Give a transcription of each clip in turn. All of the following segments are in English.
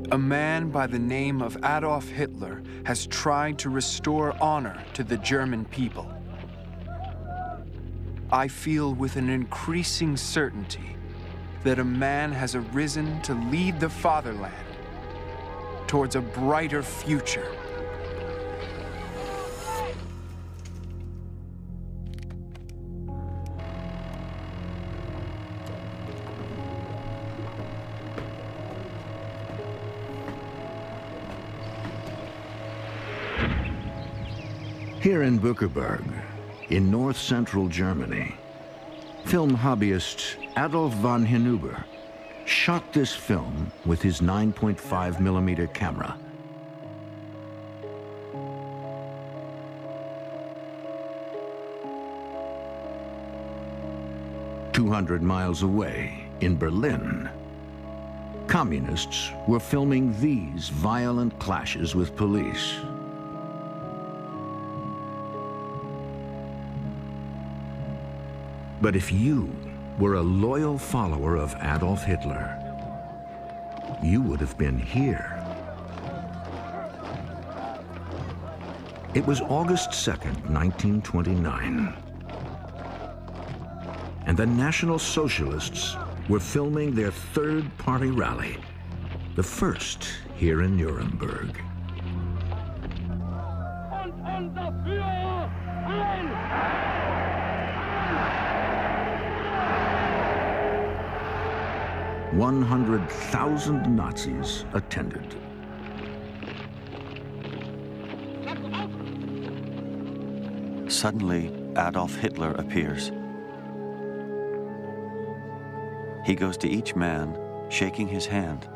A man by the name of Adolf Hitler has tried to restore honor to the German people. I feel with an increasing certainty that a man has arisen to lead the fatherland towards a brighter future. Here in Bückeburg, in north-central Germany, film hobbyist Adolf von Hinüber shot this film with his 9.5mm camera. "200 miles away, in Berlin, communists were filming these violent clashes with police. But if you were a loyal follower of Adolf Hitler, you would have been here. It was August 2nd, 1929. And the National Socialists were filming their third-party rally, the first here in Nuremberg. Und unser Führer, ein! 100,000 Nazis attended. Suddenly, Adolf Hitler appears. He goes to each man, shaking his hand.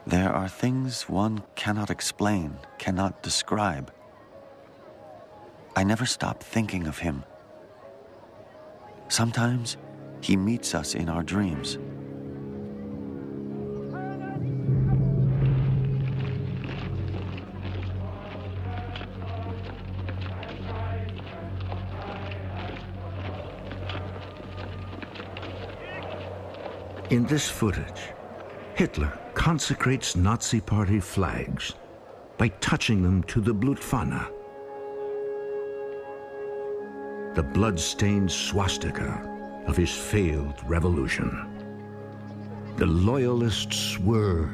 There are things one cannot explain, cannot describe. I never stop thinking of him. Sometimes, he meets us in our dreams. In this footage, Hitler consecrates Nazi Party flags by touching them to the Blutfahne, the blood-stained swastika of his failed revolution. The loyalists were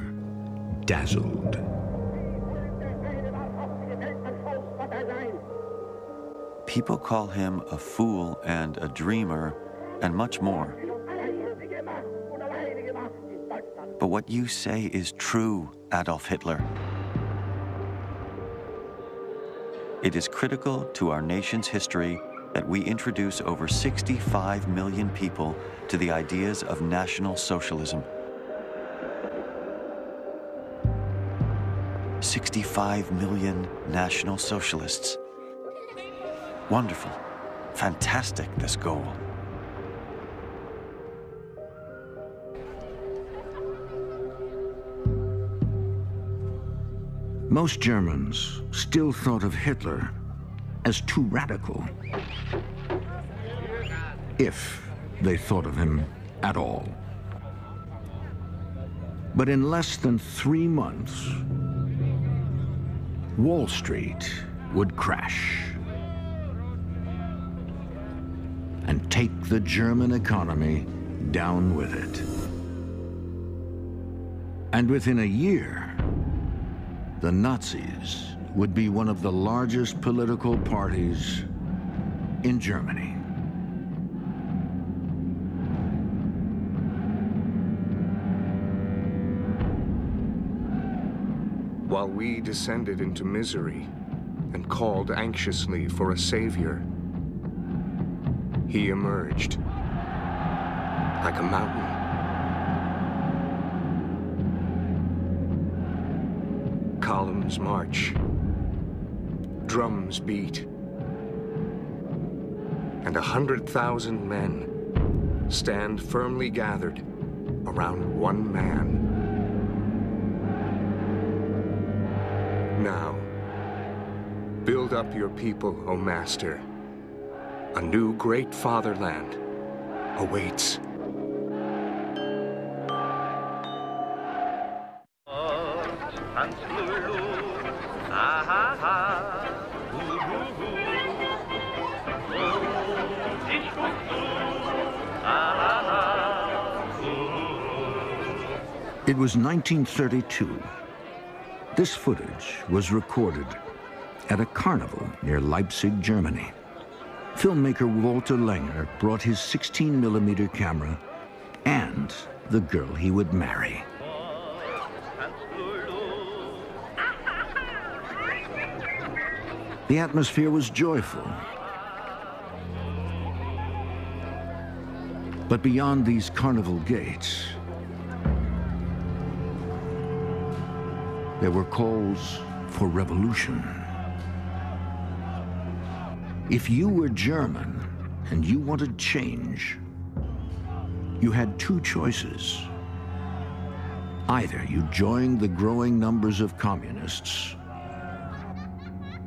dazzled. People call him a fool and a dreamer and much more. But what you say is true, Adolf Hitler. It is critical to our nation's history that we introduce over 65 million people to the ideas of National Socialism. 65 million National Socialists. Wonderful, fantastic, this goal. Most Germans still thought of Hitler as too radical, if they thought of him at all. But in less than 3 months, Wall Street would crash and take the German economy down with it. And within a year, the Nazis would be one of the largest political parties in Germany. While we descended into misery and called anxiously for a savior, he emerged like a mountain. Columns march, drums beat, and 100,000 men stand firmly gathered around one man. Now, build up your people, O Master. A new great fatherland awaits. It was 1932. This footage was recorded at a carnival near Leipzig, Germany. Filmmaker Walter Langer brought his 16mm camera and the girl he would marry. The atmosphere was joyful. But beyond these carnival gates, there were calls for revolution. If you were German and you wanted change, you had two choices. Either you joined the growing numbers of communists,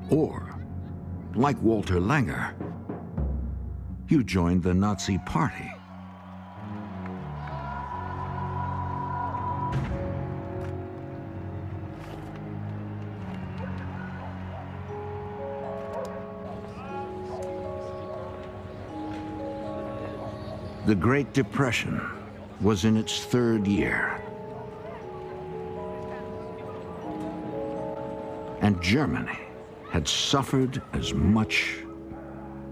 or, like Walter Langer, you joined the Nazi Party. The Great Depression was in its third year. And Germany had suffered as much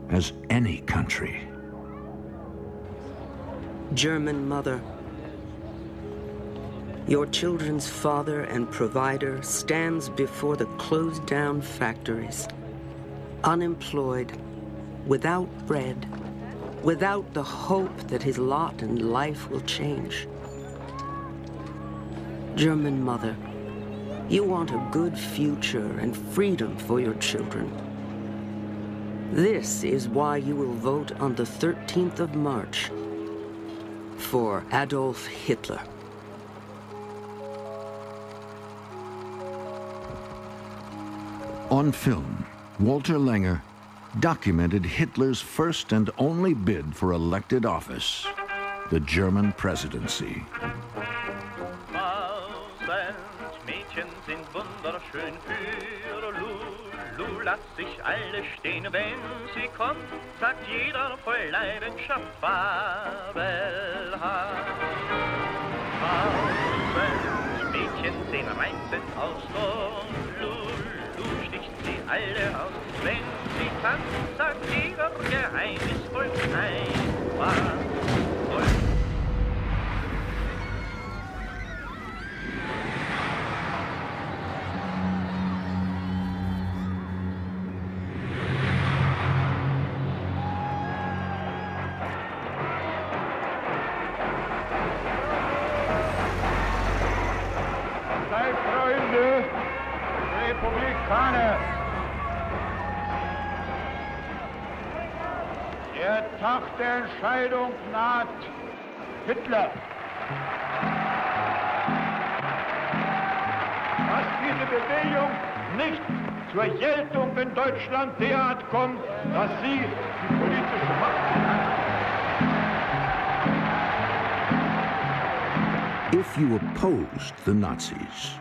as any country. German mother, your children's father and provider stands before the closed-down factories, unemployed, without bread, without the hope that his lot and life will change. German mother, you want a good future and freedom for your children. This is why you will vote on the 13th of March for Adolf Hitler. On film, Walter Langer documented Hitler's first and only bid for elected office, the German presidency. Mädchen sind wunderschön für Lulu, lass sich alle stehen, wenn sie kommt, sagt jeder voll Leidenschaft fabelhaft. Mädchen sehen reizend aus und Lulu sticht sie alle aus, wenn sie tanzt, sagt jeder geheimnisvoll einfach. Der Tag der Entscheidung naht. Hitler. Dass diese Bewegung nicht zur Geltung in Deutschland derart kommt, dass sie die politische Macht hat. If you opposed the Nazis,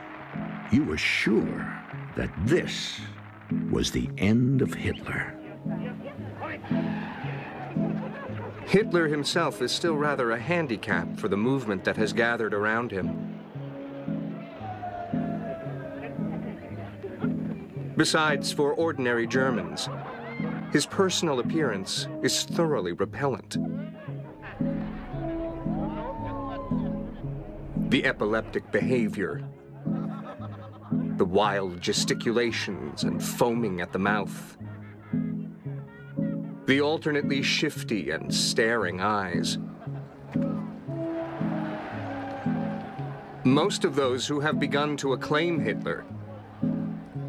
you were sure that this was the end of Hitler. Hitler himself is still rather a handicap for the movement that has gathered around him. Besides, for ordinary Germans, his personal appearance is thoroughly repellent. The epileptic behavior, the wild gesticulations and foaming at the mouth, the alternately shifty and staring eyes. Most of those who have begun to acclaim Hitler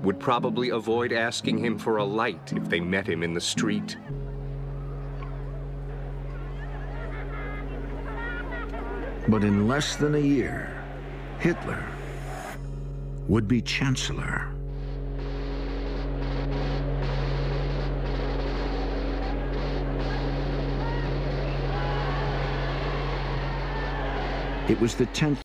would probably avoid asking him for a light if they met him in the street. But in less than a year, Hitler would be chancellor. It was the 10th